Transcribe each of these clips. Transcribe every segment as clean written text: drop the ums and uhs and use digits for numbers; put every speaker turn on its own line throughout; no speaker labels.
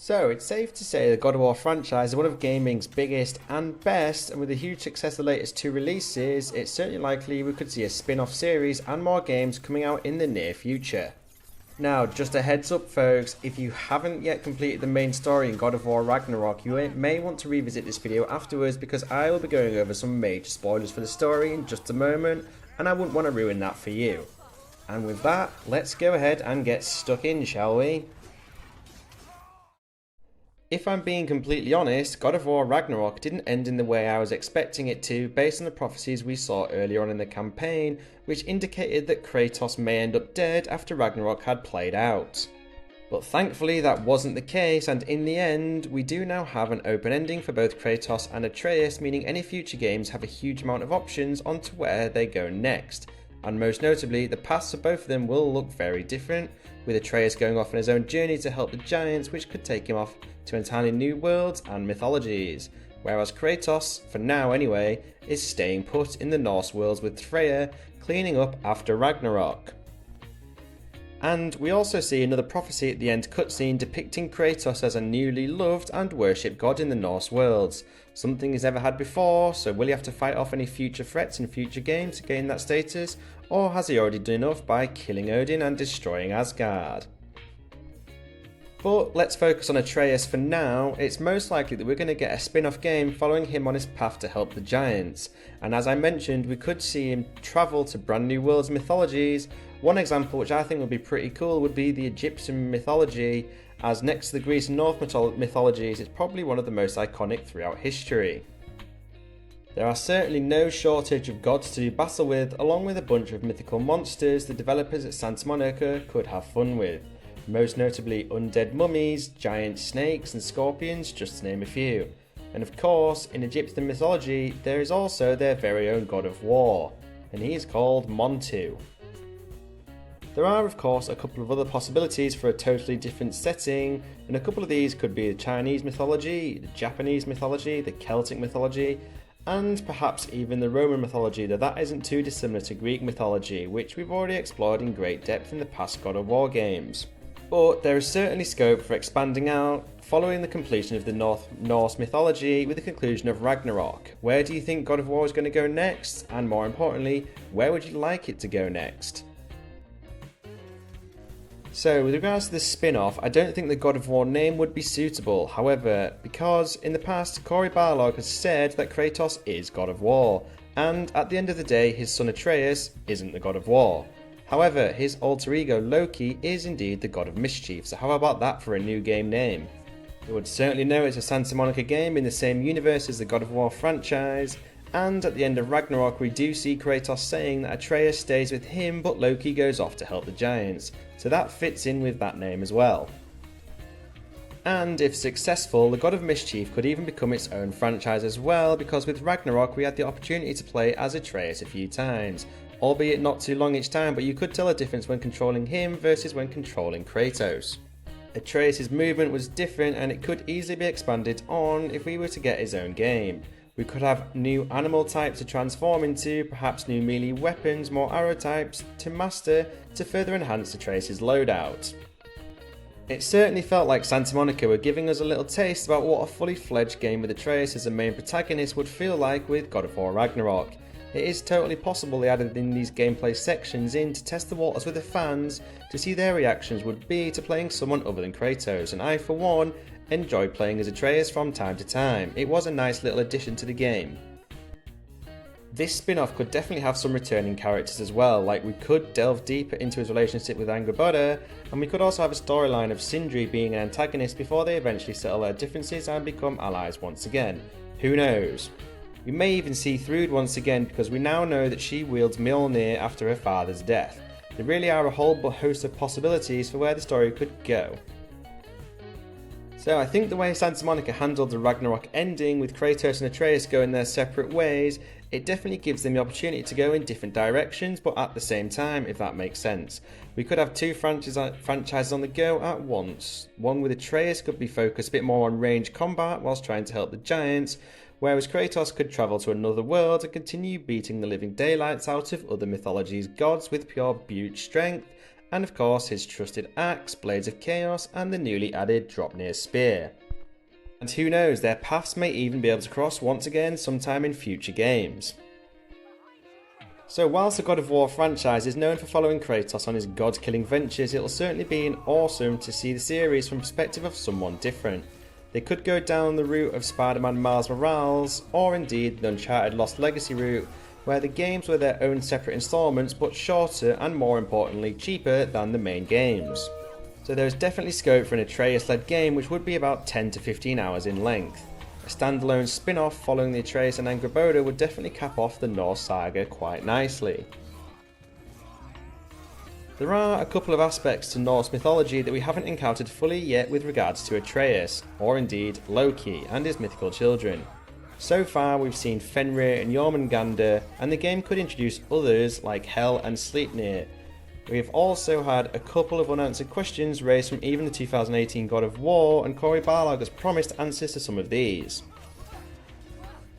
So, it's safe to say the God of War franchise is one of gaming's biggest and best, and with the huge success of the latest two releases, it's certainly likely we could see a spin-off series and more games coming out in the near future. Now, just a heads up folks, if you haven't yet completed the main story in God of War Ragnarok, you may want to revisit this video afterwards because I will be going over some major spoilers for the story in just a moment, and I wouldn't want to ruin that for you. And with that, let's go ahead and get stuck in, shall we? If I'm being completely honest, God of War Ragnarok didn't end in the way I was expecting it to based on the prophecies we saw earlier on in the campaign, which indicated that Kratos may end up dead after Ragnarok had played out. But thankfully that wasn't the case, and in the end, we do now have an open ending for both Kratos and Atreus, meaning any future games have a huge amount of options onto where they go next. And most notably, the paths of both of them will look very different, with Atreus going off on his own journey to help the giants, which could take him off to entirely new worlds and mythologies, whereas Kratos, for now anyway, is staying put in the Norse worlds with Freya, cleaning up after Ragnarok. And we also see another prophecy at the end cutscene depicting Kratos as a newly loved and worshipped god in the Norse worlds. Something he's never had before, so will he have to fight off any future threats in future games to gain that status, or has he already done enough by killing Odin and destroying Asgard? But let's focus on Atreus for now. It's most likely that we're going to get a spin-off game following him on his path to help the giants, and as I mentioned, we could see him travel to brand new worlds and mythologies. One example which I think would be pretty cool would be the Egyptian mythology, as next to the Greece and Norse mythologies, it's probably one of the most iconic throughout history. There are certainly no shortage of gods to do battle with, along with a bunch of mythical monsters the developers at Santa Monica could have fun with. Most notably undead mummies, giant snakes and scorpions, just to name a few. And of course, in Egyptian mythology, there is also their very own god of war, and he is called Montu. There are of course a couple of other possibilities for a totally different setting, and a couple of these could be the Chinese mythology, the Japanese mythology, the Celtic mythology, and perhaps even the Roman mythology, though that isn't too dissimilar to Greek mythology, which we've already explored in great depth in the past God of War games. But there is certainly scope for expanding out following the completion of the Norse mythology with the conclusion of Ragnarok. Where do you think God of War is going to go next? And more importantly, where would you like it to go next? So with regards to the spin-off, I don't think the God of War name would be suitable. However, because in the past Cory Barlog has said that Kratos is God of War, and at the end of the day his son Atreus isn't the God of War. However, his alter ego Loki is indeed the god of mischief, so how about that for a new game name? You would certainly know it's a Santa Monica game in the same universe as the God of War franchise, and at the end of Ragnarok we do see Kratos saying that Atreus stays with him but Loki goes off to help the giants, so that fits in with that name as well. And if successful, the God of Mischief could even become its own franchise as well, because with Ragnarok we had the opportunity to play as Atreus a few times, albeit not too long each time, but you could tell a difference when controlling him versus when controlling Kratos. Atreus' movement was different and it could easily be expanded on if we were to get his own game. We could have new animal types to transform into, perhaps new melee weapons, more arrow types to master to further enhance Atreus' loadout. It certainly felt like Santa Monica were giving us a little taste about what a fully fledged game with Atreus as a main protagonist would feel like with God of War Ragnarok. It is totally possible they added in these gameplay sections in to test the waters with the fans to see their reactions would be to playing someone other than Kratos, and I for one enjoyed playing as Atreus from time to time. It was a nice little addition to the game. This spin-off could definitely have some returning characters as well, like we could delve deeper into his relationship with Angrboda, and we could also have a storyline of Sindri being an antagonist before they eventually settle their differences and become allies once again. Who knows? We may even see Thrud once again because we now know that she wields Mjolnir after her father's death. There really are a whole host of possibilities for where the story could go. So I think the way Santa Monica handled the Ragnarok ending with Kratos and Atreus going their separate ways, it definitely gives them the opportunity to go in different directions but at the same time, if that makes sense. We could have two franchises on the go at once. One with Atreus could be focused a bit more on range combat whilst trying to help the giants, whereas Kratos could travel to another world and continue beating the living daylights out of other mythologies' gods with pure brute strength, and of course his trusted axe, Blades of Chaos, and the newly added Dropnir Spear. And who knows, their paths may even be able to cross once again sometime in future games. So whilst the God of War franchise is known for following Kratos on his god-killing ventures, it'll certainly be awesome to see the series from the perspective of someone different. They could go down the route of Spider-Man Miles Morales, or indeed the Uncharted Lost Legacy route, where the games were their own separate installments but shorter and more importantly cheaper than the main games. So there is definitely scope for an Atreus-led game which would be about 10 to 15 hours in length. A standalone spin-off following the Atreus and Angrboda would definitely cap off the Norse saga quite nicely. There are a couple of aspects to Norse mythology that we haven't encountered fully yet with regards to Atreus, or indeed Loki and his mythical children. So far we've seen Fenrir and Jormungandr, and the game could introduce others like Hel and Sleipnir. We have also had a couple of unanswered questions raised from even the 2018 God of War, and Cory Barlog has promised answers to some of these.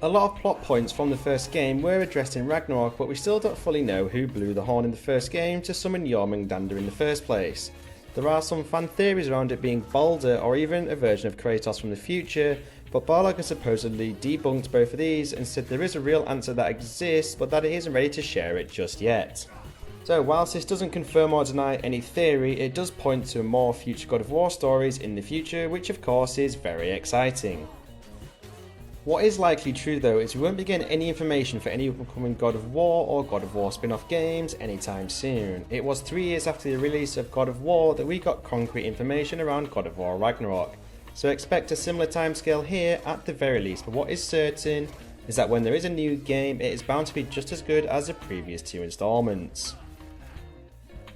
A lot of plot points from the first game were addressed in Ragnarok, but we still don't fully know who blew the horn in the first game to summon Jormungandr in the first place. There are some fan theories around it being Balder or even a version of Kratos from the future, but Barlog has supposedly debunked both of these and said there is a real answer that exists, but that it isn't ready to share it just yet. So whilst this doesn't confirm or deny any theory, it does point to more future God of War stories in the future, which of course is very exciting. What is likely true though is we won't be getting any information for any upcoming God of War or God of War spin-off games anytime soon. It was 3 years after the release of God of War that we got concrete information around God of War Ragnarok, so expect a similar timescale here at the very least, but what is certain is that when there is a new game, it is bound to be just as good as the previous 2 installments.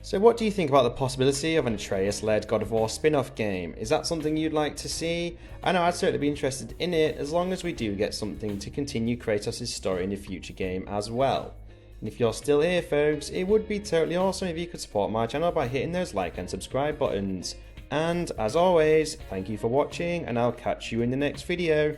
So what do you think about the possibility of an Atreus-led God of War spin-off game? Is that something you'd like to see? I know I'd certainly be interested in it, as long as we do get something to continue Kratos' story in the future game as well. And if you're still here folks, it would be totally awesome if you could support my channel by hitting those like and subscribe buttons. And as always, thank you for watching, and I'll catch you in the next video.